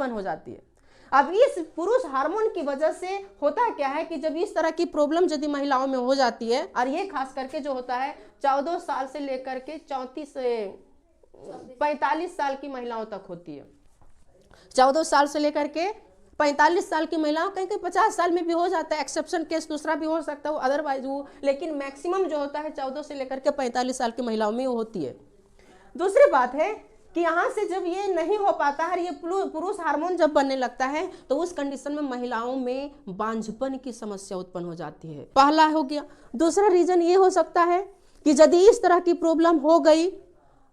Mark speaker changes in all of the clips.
Speaker 1: उत्पन्न हो जाती है। अब इस पुरुष हार्मोन की वजह से होता क्या है कि जब इस तरह की प्रॉब्लम यदि महिलाओं में हो जाती है, और ये खास करके जो होता है 14 साल से लेकर के 34 से 45 साल की महिलाओं तक होती है। 14 साल से लेकर के 45 साल की महिलाओं, कहीं कहीं 50 साल में भी हो जाता है, एक्सेप्शन केस दूसरा भी हो सकता है, अदरवाइज वो, लेकिन मैक्सिमम जो होता है 14 से लेकर के 45 साल की महिलाओं में वो होती है। दूसरी बात है कि यहाँ से जब ये नहीं हो पाता है, ये पुरुष हार्मोन जब बनने लगता है, तो उस कंडीशन में महिलाओं में बांझपन की समस्या उत्पन्न हो जाती है। पहला हो गया। दूसरा रीजन ये हो सकता है कि यदि इस तरह की प्रॉब्लम हो गई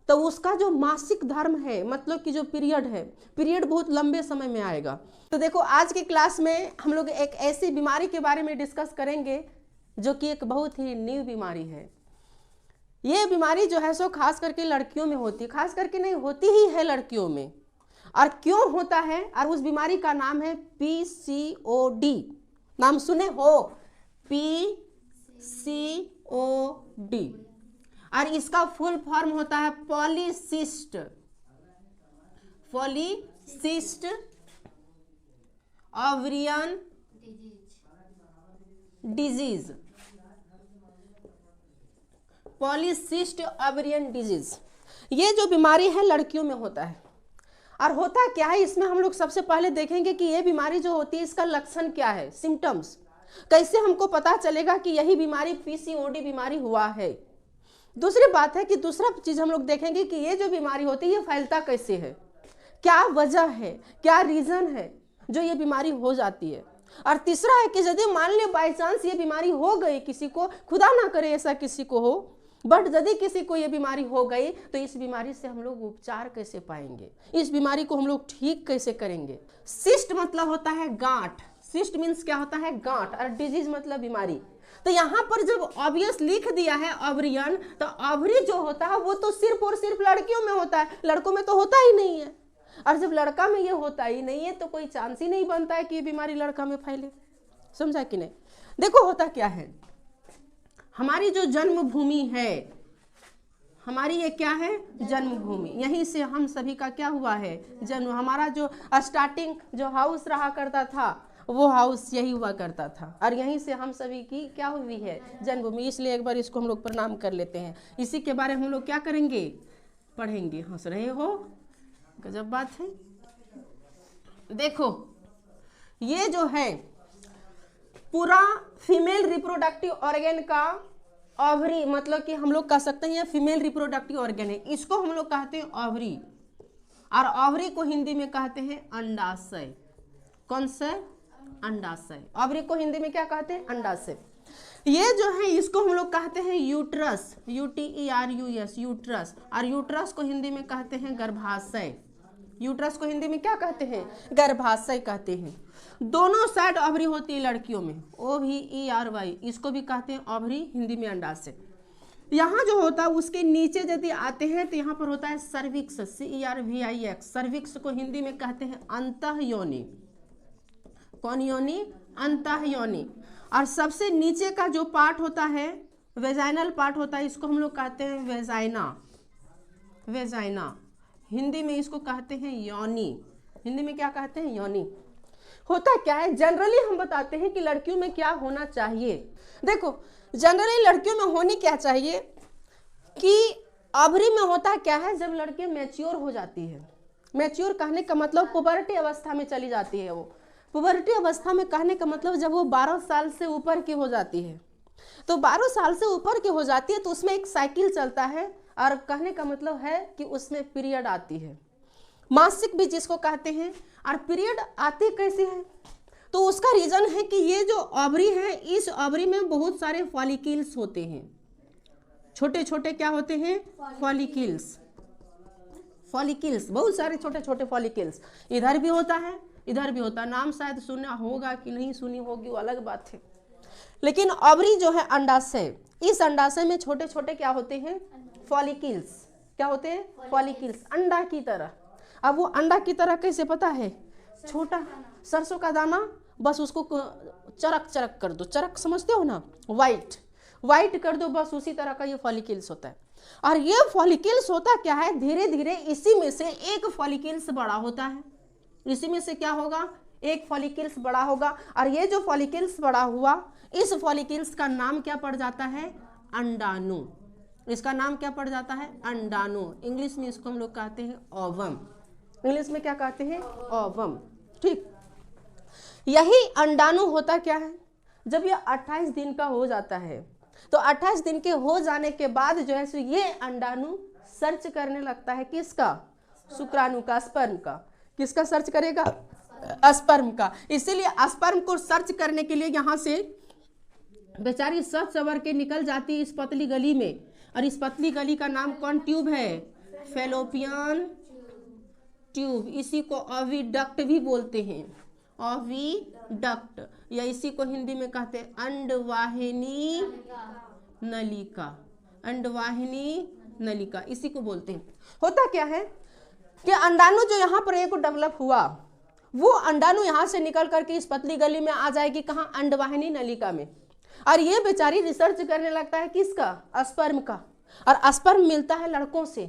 Speaker 1: तो उसका जो मासिक धर्म है, मतलब कि जो पीरियड है, पीरियड बहुत लंबे समय में आएगा। तो देखो आज की क्लास में हम लोग एक ऐसी बीमारी के बारे में डिस्कस करेंगे जो कि एक बहुत ही न्यू बीमारी है। ये बीमारी जो है सो खास करके लड़कियों में होती है, खास करके नहीं होती ही है लड़कियों में। और क्यों होता है, और उस बीमारी का नाम है PCOD। नाम सुने हो, PCOD, और इसका फुल फॉर्म होता है पॉलीसिस्ट ओवरियन डिजीज, पॉलीसिस्ट ओवरियन डिजीज। ये जो बीमारी है लड़कियों में होता है। और होता क्या है इसमें, हम लोग सबसे पहले देखेंगे कि ये बीमारी जो होती है इसका लक्षण क्या है, सिम्टम्स, कैसे हमको पता चलेगा कि यही बीमारी PCOD बीमारी हुआ है। दूसरी बात है कि दूसरा चीज हम लोग देखेंगे कि ये जो बीमारी होती है ये फैलता कैसे है, क्या वजह है, क्या रीजन है जो ये बीमारी हो जाती है। और तीसरा है कि यदि मान ली बाई चांस ये बीमारी हो गई किसी को, खुदा ना करे ऐसा किसी को हो, बट यदि किसी को ये बीमारी हो गई तो इस बीमारी से हम लोग उपचार कैसे पाएंगे, इस बीमारी को हम लोग ठीक कैसे करेंगे। सिस्ट मतलब होता है गांठ, सिस्ट मीन्स क्या होता है, गांठ, और डिजीज मतलब बीमारी। तो यहाँ पर जब ऑब्वियस लिख दिया है ओवरियन, तो ओवरी जो होता है वो तो सिर्फ और सिर्फ लड़कियों में होता है, लड़कों में तो होता ही नहीं है। और जब लड़का में ये होता ही नहीं है तो कोई चांस ही नहीं बनता है कि ये बीमारी लड़का में फैले। समझा कि नहीं। देखो होता क्या है, हमारी जो जन्मभूमि है, हमारी ये क्या है, जन्मभूमि, यहीं से हम सभी का क्या हुआ है, जन्म। हमारा जो स्टार्टिंग जो हाउस रहा करता था वो हाउस यही हुआ करता था, और यहीं से हम सभी की क्या हुई है, जन्मभूमि। इसलिए एक बार इसको हम लोग प्रणाम कर लेते हैं। इसी के बारे में हम लोग क्या करेंगे, पढ़ेंगे। हंस रहे हो, गजब बात है। देखो ये जो है पूरा फीमेल रिप्रोडक्टिव ऑर्गन का ओवरी, मतलब कि हम लोग कह सकते हैं ये फीमेल रिप्रोडक्टिव ऑर्गन है, इसको हम लोग कहते हैं ओवरी। और ओवरी को हिंदी में कहते हैं अंडाशय। कौन सा, अंडाशय। ओवरी को हिंदी में क्या कहते हैं, अंडाशय। ये जो है इसको हम लोग कहते हैं यूट्रस, UTERUS, यूट्रस। और यूट्रस को हिंदी में कहते हैं गर्भाशय। यूट्रस को हिंदी में क्या कहते हैं, गर्भाशय कहते हैं। दोनों साइड ओवरी होती है लड़कियों में, OVERY, इसको भी कहते हैं ओवरी, हिंदी में अंडाशय। यहाँ जो होता है उसके नीचे यदि आते हैं तो यहाँ पर होता है सर्विक्स, CERVIX। सर्विक्स को हिंदी में कहते हैं अंतः योनि। कौन योनि, अंतः योनि। और सबसे नीचे का जो पार्ट होता है, वेजाइनल पार्ट होता है, इसको हम लोग कहते हैं वेजाइना। वेजाइना हिंदी में इसको कहते हैं योनि। हिंदी में क्या कहते हैं, योनि। होता क्या है, जनरली हम बताते हैं कि लड़कियों में क्या होना चाहिए। देखो जनरली लड़कियों में होनी क्या चाहिए कि ओवरी में होता क्या है, जब लड़की मैच्योर हो जाती है, मैच्योर कहने का मतलब पुबर्टी अवस्था में चली जाती है। वो पुबर्टी अवस्था में कहने का मतलब जब वो 12 साल से ऊपर की हो जाती है, तो 12 साल से ऊपर की हो जाती है तो उसमें एक साइकिल चलता है, और कहने का मतलब है कि उसमें पीरियड आती है, मासिक भी जिसको कहते हैं। और पीरियड आती कैसे है, तो उसका रीजन है कि ये जो ओवरी है, इस ओवरी में बहुत सारे फॉलिकल्स होते हैं, छोटे छोटे क्या होते हैं, फॉलिकल्स। फॉलिकल्स, बहुत सारे छोटे छोटे फॉलिकल्स, इधर भी होता है इधर भी होता है। नाम शायद सुना होगा कि नहीं सुनी होगी वो अलग बात है, लेकिन ओवरी जो है अंडाशय, इस अंडाशय में छोटे छोटे क्या होते हैं, फॉलिकल्स। क्या होते हैं, फॉलिकल्स, अंडा की तरह। अब वो अंडा की तरह कैसे पता है, छोटा सरसों का दाना, बस उसको चरक चरक कर दो, चरक समझते हो ना, वाइट वाइट कर दो, बस उसी तरह का ये फॉलिकल्स होता है। और ये फॉलिकल्स होता क्या है, धीरे धीरे इसी में से एक फॉलिकल्स बड़ा होता है, इसी में से क्या होगा, एक फॉलिकल्स बड़ा होगा, और ये जो फॉलिकल्स बड़ा हुआ, इस फॉलिकल्स का नाम क्या पड़ जाता है, अंडाणु। इसका नाम क्या पड़ जाता है, अंडाणु। इंग्लिश में इसको हम लोग कहते हैं ओवम। इंग्लिश में क्या कहते हैं, ओवम। ठीक, यही अंडाणु होता क्या है, जब ये 28 दिन का हो जाता है तो 28 दिन के हो जाने के बाद जो है सो ये अंडाणु सर्च करने लगता है, किसका, शुक्राणु का, स्पर्म का। किसका सर्च करेगा, स्पर्म का। इसीलिए स्पर्म को सर्च करने के लिए यहाँ से बेचारी सब सवर के निकल जाती है इस पतली गली में, और इस पतली गली का नाम कौन ट्यूब है, फैलोपियन ट्यूब। इसी को ओविडक्ट भी बोलते हैं, ओविडक्ट, या इसी को हिंदी में कहते हैं अंडवाहिनी नलिका। अंडवाहिनी नलिका इसी को बोलते हैं। होता क्या है कि अंडाणु जो यहाँ पर एक डेवलप हुआ, वो अंडाणु यहाँ से निकल करके इस पतली गली में आ जाएगी, कहाँ, अंडवाहिनी नलिका में। और ये बेचारी रिसर्च करने लगता है किसका, स्पर्म का। और स्पर्म मिलता है लड़कों से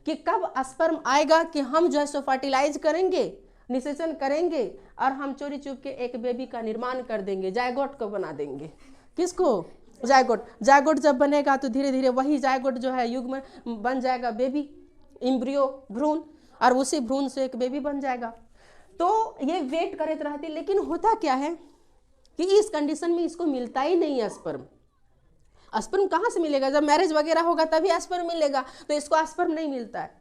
Speaker 1: कि कब स्पर्म आएगा कि हम जो है सो फर्टिलाइज करेंगे, निषेचन करेंगे, और हम चोरी चुप के एक बेबी का निर्माण कर देंगे, जायगोट को बना देंगे। किसको, जायगोट। जायगोट जब बनेगा तो धीरे धीरे वही जायगोट जो है युग्म बन जाएगा बेबी, इम्ब्रियो, भ्रूण, और उसी भ्रूण से एक बेबी बन जाएगा। तो ये वेट करते रहती, लेकिन होता क्या है कि इस कंडीशन में इसको मिलता ही नहीं है स्पर्म। स्पर्म कहाँ से मिलेगा, जब मैरिज वगैरह होगा तभी स्पर्म मिलेगा, तो इसको स्पर्म नहीं मिलता है।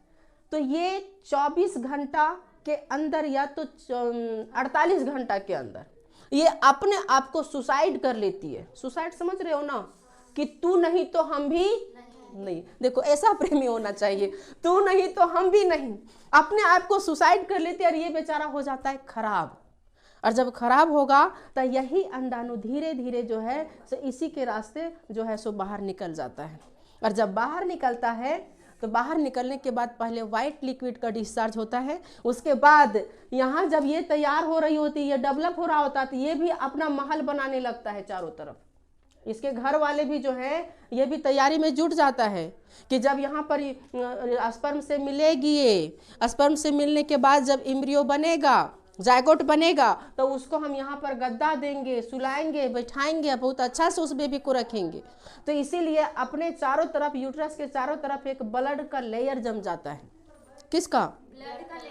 Speaker 1: तो ये 24 घंटा के अंदर या तो 48 घंटा के अंदर ये अपने आप को सुसाइड कर लेती है। सुसाइड समझ रहे हो ना, कि तू नहीं तो हम भी नहीं। देखो ऐसा प्रेमी होना चाहिए, तू नहीं तो हम भी नहीं, अपने आप को सुसाइड कर लेते, और ये बेचारा हो जाता है खराब। और जब खराब होगा तो यही अंडाणु धीरे धीरे जो है सो इसी के रास्ते जो है सो बाहर निकल जाता है। और जब बाहर निकलता है तो बाहर निकलने के बाद पहले वाइट लिक्विड का डिस्चार्ज होता है, उसके बाद यहाँ जब ये तैयार हो रही होती है, ये डेवलप हो रहा होता है, तो ये भी अपना महल बनाने लगता है चारों तरफ। इसके घर वाले भी जो है ये भी तैयारी में जुट जाता है कि जब यहाँ पर स्पर्म से मिलेगी, ये स्पर्म से मिलने के बाद जब एम्ब्रियो बनेगा, जायगोट बनेगा, तो उसको हम यहाँ पर गद्दा देंगे, सुलाएंगे, बैठाएंगे, बहुत अच्छा से उस बेबी को रखेंगे। तो इसीलिए अपने चारों तरफ, यूट्रस के चारों तरफ एक ब्लड का लेयर जम जाता है। किसका,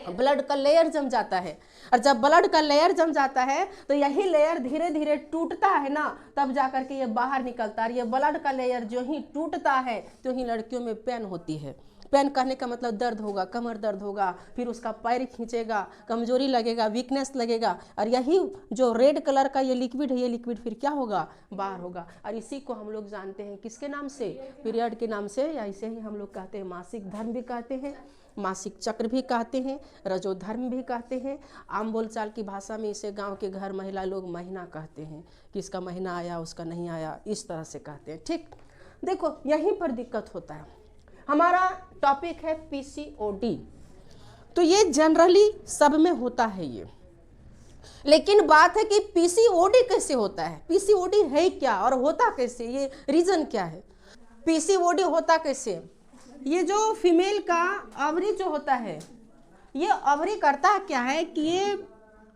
Speaker 1: ब्लड का लेयर जम जाता है। और जब ब्लड का लेयर जम जाता है तो यही लेयर धीरे धीरे टूटता है ना, तब जाकर के ये बाहर निकलता है। ये ब्लड का लेयर जो ही टूटता है तो ही लड़कियों में पेन होती है। पेन कहने का मतलब दर्द होगा, कमर दर्द होगा, फिर उसका पैर खींचेगा, कमजोरी लगेगा, वीकनेस लगेगा, और यही जो रेड कलर का ये लिक्विड है, ये लिक्विड फिर क्या होगा, बाहर होगा। और इसी को हम लोग जानते हैं किसके नाम से, पीरियड के नाम से, या इसे ही हम लोग कहते हैं मासिक धर्म भी कहते हैं, मासिक चक्र भी कहते हैं, रजोधर्म भी कहते हैं। आम बोलचाल की भाषा में इसे गांव के घर महिला लोग महीना कहते हैं, कि इसका महीना आया, उसका नहीं आया, इस तरह से कहते हैं। ठीक, देखो यहीं पर दिक्कत होता है। हमारा टॉपिक है पीसीओडी। तो ये जनरली सब में होता है ये, लेकिन बात है कि पीसीओडी कैसे होता है, पीसीओडी है क्या और होता कैसे, ये रीजन क्या है, पीसीओडी होता कैसे। ये जो फीमेल का ओवरी जो होता है, ये ओवरी करता क्या है कि ये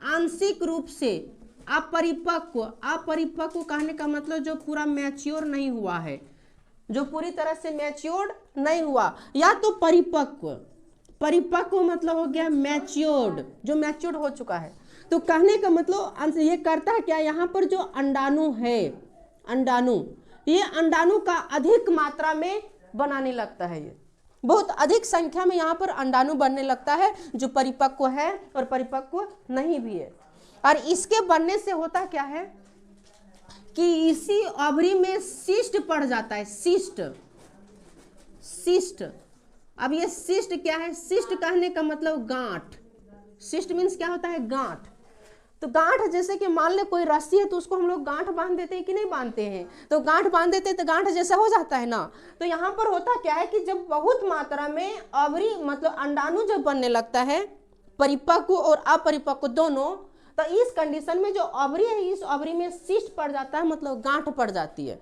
Speaker 1: आंशिक रूप से अपरिपक्व, अपरिपक्व कहने का मतलब जो पूरा मैच्योर नहीं हुआ है, जो पूरी तरह से मैच्योर्ड नहीं हुआ, या तो परिपक्व, परिपक्व मतलब हो गया मैच्योर्ड, जो मैच्योर्ड हो चुका है। तो कहने का मतलब ये करता है क्या, यहाँ पर जो अंडाणु है, अंडाणु, ये अंडाणु का अधिक मात्रा में बनाने लगता है, ये बहुत अधिक संख्या में यहाँ पर अंडाणु बनने लगता है, जो परिपक्व है और परिपक्व नहीं भी है। और इसके बनने से होता क्या है कि इसी ओवरी में सिस्ट पड़ जाता है, सिस्ट, सिस्ट। अब ये सिस्ट क्या है, सिस्ट कहने का मतलब गांठ, सिस्ट मीन्स क्या होता है, गांठ। तो गांठ जैसे कि मान ले कोई रस्सी है तो उसको हम लोग गांठ बांध देते हैं कि नहीं बांधते हैं, तो गांठ बांध देते हैं तो गांठ जैसा हो जाता है ना। तो यहाँ पर होता क्या है कि जब बहुत मात्रा में ओवरी मतलब अंडाणु जब बनने लगता है, परिपक्व और अपरिपक्व दोनों, तो इस कंडीशन में जो ओवरी है, इस ओवरी में सिस्ट पड़ जाता है, मतलब गांठ पड़ जाती है।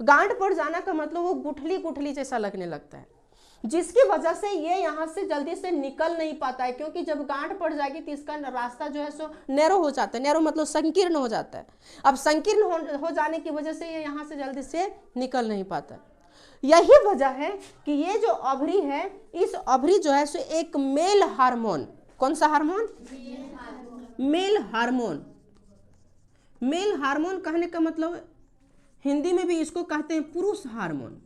Speaker 1: गांठ पड़ जाना का मतलब वो गुठली गुठली जैसा लगने लगता है। जिसकी वजह से ये यहाँ से जल्दी से निकल नहीं पाता है, क्योंकि जब गांठ पड़ जाएगी तो इसका रास्ता जो है सो नैरो हो जाता है। नैरो मतलब संकीर्ण हो जाता है। अब संकीर्ण हो जाने की वजह से ये यहाँ से जल्दी से निकल नहीं पाता। यही वजह है कि ये जो ओवरी है, इस ओवरी जो है सो एक मेल हार्मोन, कौन सा hormone? Male hormone. Male hormone कहने का मतलब हिंदी में भी इसको कहते हैं पुरुष हार्मोन।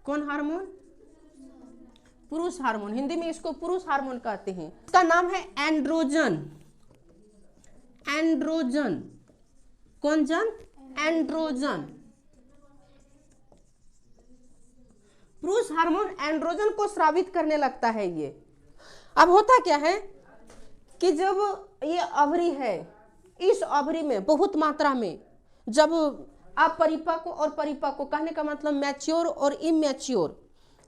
Speaker 1: कौन हार्मोन? पुरुष हार्मोन। हिंदी में इसको पुरुष हार्मोन कहते हैं। इसका नाम है एंड्रोजन। एंड्रोजन। कौन जन? एंड्रोजन। पुरुष हार्मोन एंड्रोजन को स्रावित करने लगता है ये। अब होता क्या है कि जब ये ओवरी है, इस ओवरी में बहुत मात्रा में जब आप परिपक्व और परिपक्व कहने का मतलब मैच्योर और इमैच्योर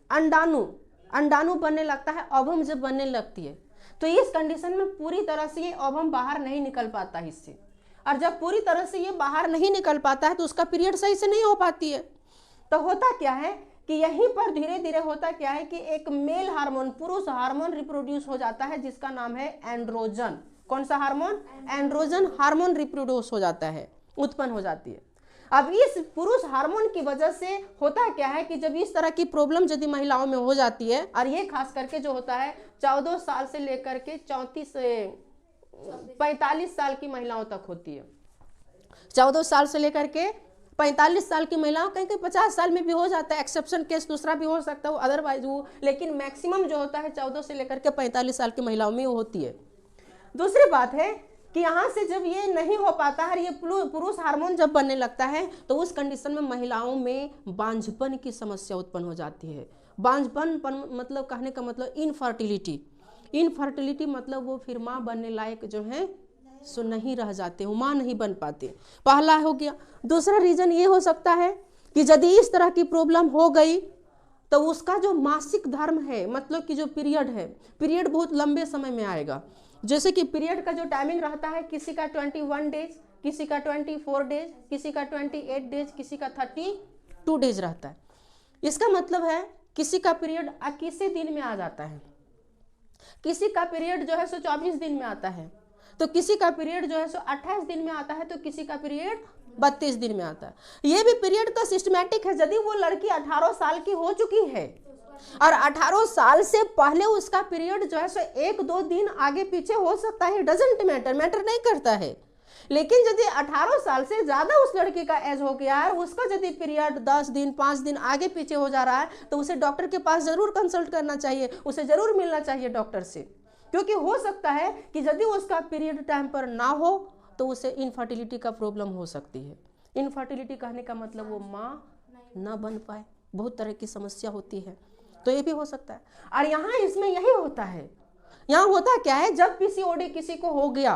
Speaker 1: अंडाणु बनने लगता है, ओवम जब बनने लगती है, तो इस कंडीशन में पूरी तरह से ये ओवम बाहर नहीं निकल पाता है इससे। और जब पूरी तरह से ये बाहर नहीं निकल पाता है तो उसका पीरियड सही से नहीं हो पाती है। तो होता क्या है कि यहीं पर धीरे धीरे होता क्या है कि एक मेल हार्मोन, पुरुष हार्मोन रिप्रोड्यूस हो जाता है, जिसका नाम है एंड्रोजन। कौन सा हार्मोन? एंड्रोजन हार्मोन रिप्रोड्यूस हो जाता है, उत्पन्न हो जाती है। अब इस पुरुष हार्मोन की वजह से होता क्या है कि जब इस तरह की प्रॉब्लम यदि महिलाओं में हो जाती है, और ये खास करके जो होता है 14 साल से लेकर के 34 से 45 साल की महिलाओं तक होती है। 14 साल से लेकर के 45 साल की महिलाओं, कहीं कहीं 50 साल में भी हो जाता है, एक्सेप्शन केस दूसरा भी हो सकता है अदरवाइज वो, लेकिन मैक्सिमम जो होता है 14 से लेकर के 45 साल की महिलाओं में होती है। दूसरी बात है कि यहाँ से जब ये नहीं हो पाता है, ये पुरुष हार्मोन जब बनने लगता है, तो उस कंडीशन में महिलाओं में बांझपन की समस्या उत्पन्न हो जाती है। बांझपन मतलब कहने का मतलब इनफर्टिलिटी। इनफर्टिलिटी मतलब वो फिर माँ बनने लायक जो है सो नहीं रह जाते, वो माँ नहीं बन पाते। पहला हो गया। दूसरा रीजन ये हो सकता है कि यदि इस तरह की प्रॉब्लम हो गई तो उसका जो मासिक धर्म है, मतलब कि जो पीरियड है, पीरियड बहुत लंबे समय में आएगा। जैसे कि पीरियड का जो टाइमिंग रहता है, किसी का 21 डेज, किसी का 24 डेज, किसी का 28 डेज, किसी का 32 डेज रहता है। इसका मतलब है किसी का पीरियड 21 दिन में आ जाता है, किसी का पीरियड जो है सो 24 दिन में आता है, तो किसी का पीरियड जो है सो 28 दिन में आता है, तो किसी का पीरियड 32 दिन में आता है। ये भी पीरियड का सिस्टमैटिक है। यदि वो लड़की 18 साल की हो चुकी है और 18 साल से पहले उसका पीरियड जो है सो 1-2 दिन आगे पीछे हो सकता है, डजंट मैटर नहीं करता है। लेकिन यदि 18 साल से ज्यादा उस लड़की का एज हो गया है, उसका यदि पीरियड 10 दिन 5 दिन आगे पीछे हो जा रहा है, तो उसे डॉक्टर के पास जरूर कंसल्ट करना चाहिए, उसे जरूर मिलना चाहिए डॉक्टर से। क्योंकि हो सकता है कि यदि उसका पीरियड टाइम पर ना हो तो उसे इनफर्टिलिटी का प्रॉब्लम हो सकती है। इनफर्टिलिटी कहने का मतलब वो माँ ना बन पाए, बहुत तरह की समस्या होती है, तो ये भी हो सकता है। और यहाँ इसमें यही होता है, यहाँ होता क्या है, जब पीसीओडी किसी को हो गया,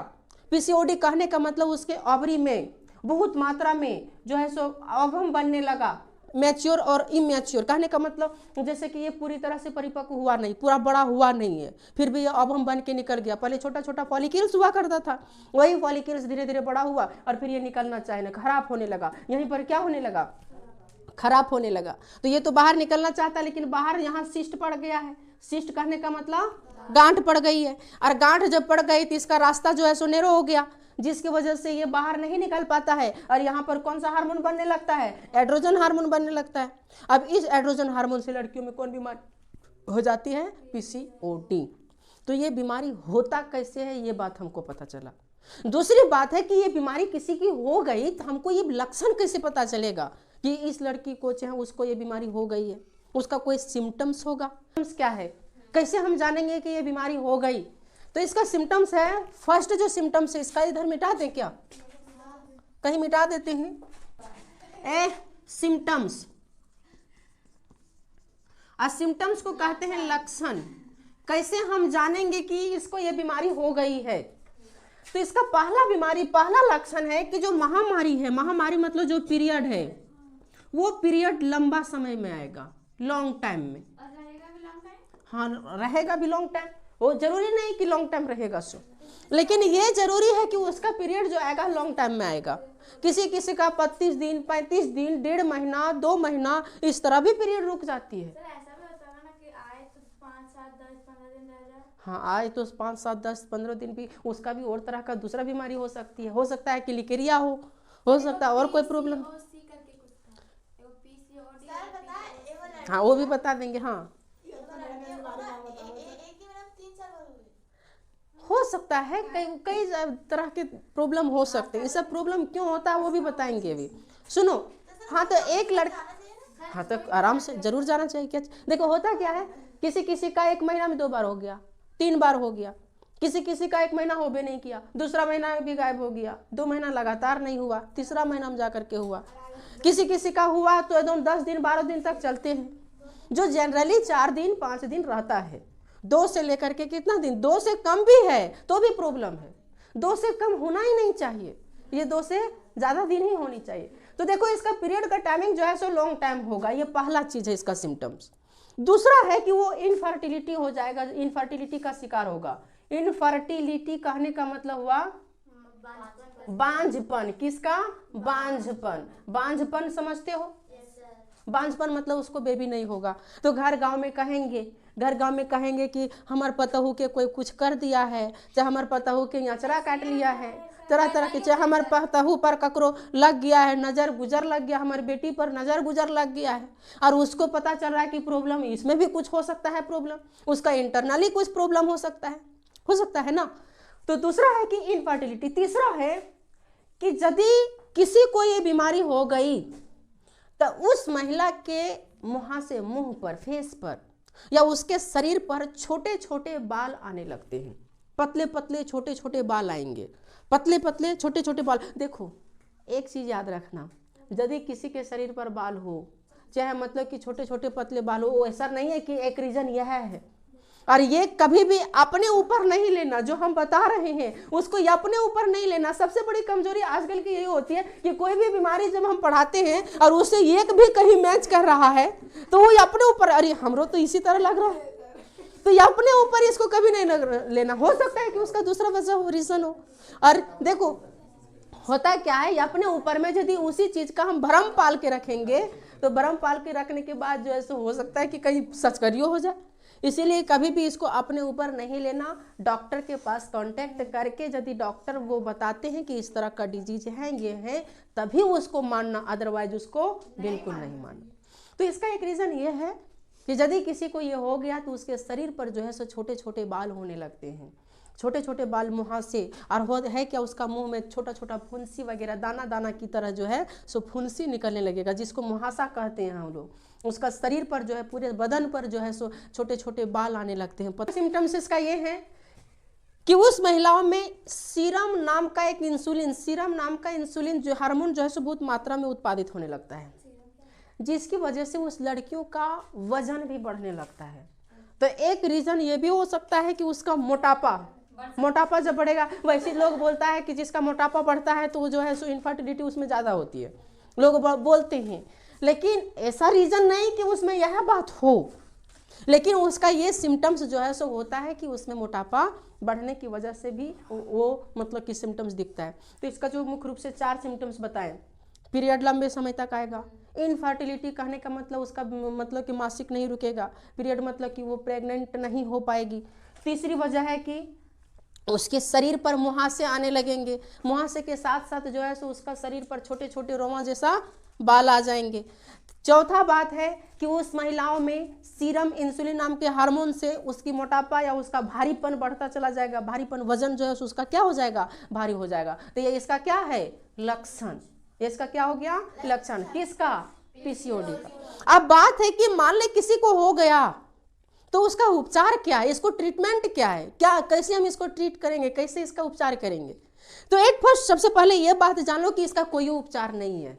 Speaker 1: पीसीओडी कहने का मतलब उसके ओवरी में बहुत मात्रा में जो है सो ओवम बनने लगा, मैच्योर और इमैच्योर कहने का मतलब जैसे कि ये पूरी तरह से परिपक्व हुआ नहीं, पूरा बड़ा हुआ नहीं है, फिर भी ये ओवम बन के निकल गया। पहले छोटा छोटा फॉलिकल्स हुआ करता था, वही फॉलिकल्स धीरे धीरे बड़ा हुआ और फिर ये निकलना चाहिए, खराब होने लगा। यहीं पर क्या होने लगा? खराब होने लगा। तो ये तो बाहर निकलना चाहता, लेकिन बाहर यहाँ सिस्ट पड़ गया है। सिस्ट कहने का मतलब गांठ पड़ गई है, और गांठ जब पड़ गई तो इसका रास्ता जो है सो नैरो हो गया, जिसकी वजह से ये बाहर नहीं निकल पाता है। और यहाँ पर कौन सा हार्मोन बनने लगता है? एड्रोजन हार्मोन बनने लगता है। अब इस एड्रोजन हार्मोन से लड़कियों में कौन बीमारी हो जाती है? पीसीओडी। तो ये बीमारी होता कैसे है, ये बात हमको पता चला। दूसरी बात है कि ये बीमारी किसी की हो गई तो हमको ये लक्षण कैसे पता चलेगा कि इस लड़की को चाहे उसको ये बीमारी हो गई है? उसका कोई सिम्टम्स होगा। सिम्टम्स क्या है, कैसे हम जानेंगे कि ये बीमारी हो गई? तो इसका सिम्टम्स है, फर्स्ट जो सिम्टम्स है इसका इधर मिटा दें क्या, कहीं मिटा देते हैं। सिम्टम्स, सिम्टम्स को कहते हैं लक्षण। कैसे हम जानेंगे कि इसको ये बीमारी हो गई है? तो इसका पहला लक्षण है कि जो महामारी है, महामारी मतलब जो पीरियड है, वो पीरियड लंबा समय में आएगा, लॉन्ग टाइम में। हाँ, रहेगा भी लॉन्ग टाइम। वो जरूरी नहीं कि लॉन्ग टाइम रहेगा सो, लेकिन ये जरूरी है कि उसका पीरियड जो आएगा लॉन्ग टाइम में आएगा। किसी किसी का 32 दिन 35 दिन, 1.5 महीना 2 महीना, इस तरह भी पीरियड रुक जाती है।
Speaker 2: ऐसा भी होता है ना कि
Speaker 1: हाँ आए तो 5, 7, 10, 15 दिन भी, उसका भी और तरह का दूसरा बीमारी हो सकती है। हो सकता है कि लिकेरिया हो सकता है और कोई प्रॉब्लम। हाँ वो भी बता देंगे। हाँ हो सकता है, कई कई तरह के प्रॉब्लम हो सकते हैं। ये सब प्रॉब्लम क्यों होता है वो भी बताएंगे अभी। सुनो, हाँ तो एक लड़का, हाँ तो आराम से जरूर जाना चाहिए। क्या देखो होता क्या है, किसी किसी का 1 महीना में 2 बार हो गया, 3 बार हो गया, किसी किसी का 1 महीना हो भी नहीं किया, दूसरा महीना भी गायब हो गया, 2 महीना लगातार नहीं हुआ, तीसरा महीना में जा करके हुआ, किसी किसी का हुआ तो एकदम 10 दिन 12 दिन तक चलते हैं, जो जनरली 4 दिन 5 दिन रहता है। 2 से लेकर के कितना दिन, 2 से कम भी है तो भी प्रॉब्लम है। 2 से कम होना ही नहीं चाहिए, ये 2 से ज़्यादा दिन ही होनी चाहिए। तो देखो इसका पीरियड का टाइमिंग जो है सो लॉन्ग टाइम होगा, ये पहला चीज़ है इसका सिम्टम्स। दूसरा है कि वो इनफर्टिलिटी हो जाएगा, इनफर्टिलिटी का शिकार होगा। इनफर्टिलिटी कहने का मतलब हुआ बांझपन। किसका? बांझपन। बांझपन समझते हो? बांझपन मतलब उसको बेबी नहीं होगा। तो घर गांव में कहेंगे कि हमार पतहू के कोई कुछ कर दिया है, चाहे हमार पतहू के अचरा काट लिया है, तरह तरह के, चाहे हमारे पतहू पर ककरो लग गया है, नज़र गुजर लग गया, हमारी बेटी पर नज़र गुजर लग गया है, और उसको पता चल रहा है कि प्रॉब्लम इसमें भी कुछ हो सकता है, प्रॉब्लम उसका इंटरनली कुछ प्रॉब्लम हो सकता है ना। तो दूसरा है कि इनफर्टिलिटी। तीसरा है कि यदि किसी को ये बीमारी हो गई तो उस महिला के मुहासे, मुंह पर, फेस पर या उसके शरीर पर छोटे छोटे बाल आने लगते हैं। पतले पतले छोटे छोटे बाल आएंगे, पतले पतले छोटे छोटे बाल। देखो एक चीज याद रखना, यदि किसी के शरीर पर बाल हो, चाहे मतलब कि छोटे छोटे पतले बाल हो, ऐसा नहीं है कि एक रीजन यह है। और ये कभी भी अपने ऊपर नहीं लेना, जो हम बता रहे हैं उसको ये अपने ऊपर नहीं लेना। सबसे बड़ी कमजोरी आजकल की यही होती है कि कोई भी बीमारी जब हम पढ़ाते हैं और उससे एक भी कहीं मैच कर रहा है तो वो अपने ऊपर, अरे हमरो तो इसी तरह लग रहा है, तो ये अपने ऊपर इसको कभी नहीं लेना। हो सकता है कि उसका दूसरा वजह हो, रीजन हो। और देखो होता क्या है, ये अपने ऊपर में यदि उसी चीज का हम भ्रम पाल के रखेंगे तो भ्रम पाल के रखने के बाद जो है सो हो सकता है कि कहीं सचकरियो हो जाए। इसीलिए कभी भी इसको अपने ऊपर नहीं लेना। डॉक्टर के पास कांटेक्ट करके यदि डॉक्टर वो बताते हैं कि इस तरह का डिजीज है, ये है, तभी उसको मानना, अदरवाइज उसको बिल्कुल नहीं मानना। तो इसका एक रीज़न ये है कि यदि किसी को ये हो गया तो उसके शरीर पर जो है सो छोटे छोटे बाल होने लगते हैं, छोटे छोटे बाल मुहासे, और हो है क्या, उसका मुंह में छोटा छोटा फुंसी वगैरह, दाना दाना की तरह जो है सो फुंसी निकलने लगेगा, जिसको मुहासा कहते हैं हम लोग। उसका शरीर पर जो है, पूरे बदन पर जो है सो छोटे छोटे बाल आने लगते हैं। सिम्टम्स इसका ये है कि उस महिलाओं में सीरम नाम का एक इंसुलिन, सीरम नाम का इंसुलिन जो हार्मोन जो है सो बहुत मात्रा में उत्पादित होने लगता है, जिसकी वजह से उस लड़कियों का वजन भी बढ़ने लगता है। तो एक रीजन ये भी हो सकता है कि उसका मोटापा जब बढ़ेगा, वैसे लोग बोलता है कि जिसका मोटापा बढ़ता है तो जो है सो इनफर्टिलिटी उसमें ज़्यादा होती है, लोग बोलते हैं। लेकिन ऐसा रीज़न नहीं कि उसमें यह बात हो, लेकिन उसका ये सिम्टम्स जो है सो होता है कि उसमें मोटापा बढ़ने की वजह से भी वो मतलब कि सिम्टम्स दिखता है। तो इसका जो मुख्य रूप से 4 सिम्टम्स बताएं, पीरियड लंबे समय तक आएगा, इनफर्टिलिटी कहने का मतलब उसका मतलब कि मासिक नहीं रुकेगा, पीरियड मतलब कि वो प्रेग्नेंट नहीं हो पाएगी। तीसरी वजह है कि उसके शरीर पर मुहासे आने लगेंगे, मुहासे के साथ साथ जो है सो उसका शरीर पर छोटे छोटे रोमा जैसा बाल आ जाएंगे। चौथा बात है कि उस महिलाओं में सीरम इंसुलिन नाम के हार्मोन से उसकी मोटापा या उसका भारीपन बढ़ता चला जाएगा, भारीपन, वजन जो है उसका क्या हो जाएगा, भारी हो जाएगा। तो ये इसका क्या है, लक्षण। इसका क्या हो गया, लक्षण। किसका, पीसीओडी का। अब बात है कि मान ले किसी को हो गया तो उसका उपचार क्या है, इसको ट्रीटमेंट क्या है, क्या कैसे हम इसको ट्रीट करेंगे, कैसे इसका उपचार करेंगे। तो एक फर्स्ट सबसे पहले ये बात जान लो कि इसका कोई उपचार नहीं है,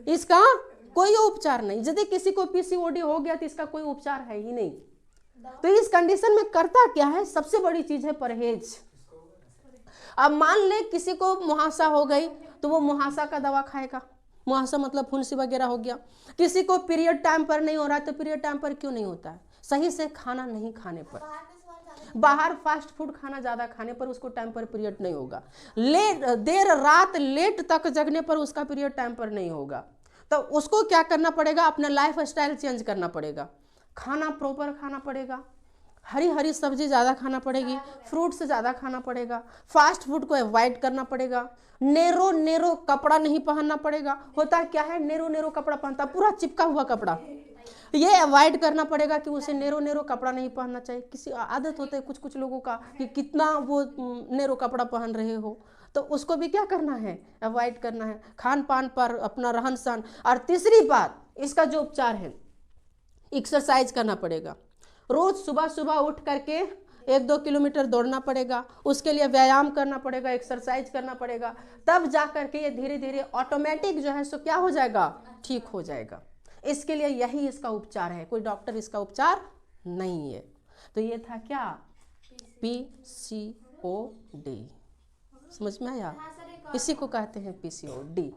Speaker 1: इसका कोई उपचार नहीं। यदि किसी को पीसीओडी हो गया तो इसका कोई उपचार है ही नहीं। तो इस कंडीशन में करता क्या है, सबसे बड़ी चीज है परहेज। अब मान ले किसी को मुहासा हो गई तो वो मुहासा का दवा खाएगा, मुहासा मतलब फुंसी वगैरह हो गया। किसी को पीरियड टाइम पर नहीं हो रहा है तो पीरियड टाइम पर क्यों नहीं होता है, सही से खाना नहीं खाने पर, बाहर फास्ट फूड खाना ज़्यादा खाने पर उसको टाइम पर पीरियड नहीं होगा, देर रात लेट तक जगने पर उसका पीरियड टाइम पर नहीं होगा। तो उसको क्या करना पड़ेगा, अपना लाइफ स्टाइल चेंज करना पड़ेगा, खाना प्रॉपर खाना पड़ेगा, हरी हरी सब्जी ज़्यादा खाना पड़ेगी, फ्रूट्स ज़्यादा खाना पड़ेगा, फास्ट फूड को अवॉइड करना पड़ेगा, नेरो नेरो कपड़ा नहीं पहनना पड़ेगा। होता क्या है, नेरो नेरो कपड़ा पहनता, पूरा चिपका हुआ कपड़ा, ये अवॉइड करना पड़ेगा कि उसे नेरो नेरो कपड़ा नहीं पहनना चाहिए। किसी आदत होता है कुछ कुछ लोगों का कि कितना वो नेरो कपड़ा पहन रहे हो, तो उसको भी क्या करना है, अवॉइड करना है। खान पान पर अपना रहन सहन। और तीसरी बात, इसका जो उपचार है, एक्सरसाइज करना पड़ेगा। रोज सुबह सुबह उठ करके 1-2 किलोमीटर दौड़ना पड़ेगा, उसके लिए व्यायाम करना पड़ेगा, एक्सरसाइज करना पड़ेगा, तब जा करके ये धीरे धीरे ऑटोमेटिक जो है सो क्या हो जाएगा, ठीक हो जाएगा। इसके लिए यही इसका उपचार है, कोई डॉक्टर इसका उपचार नहीं है। तो ये था क्या, PCOD। समझ में आया, इसी को कहते हैं PCOD।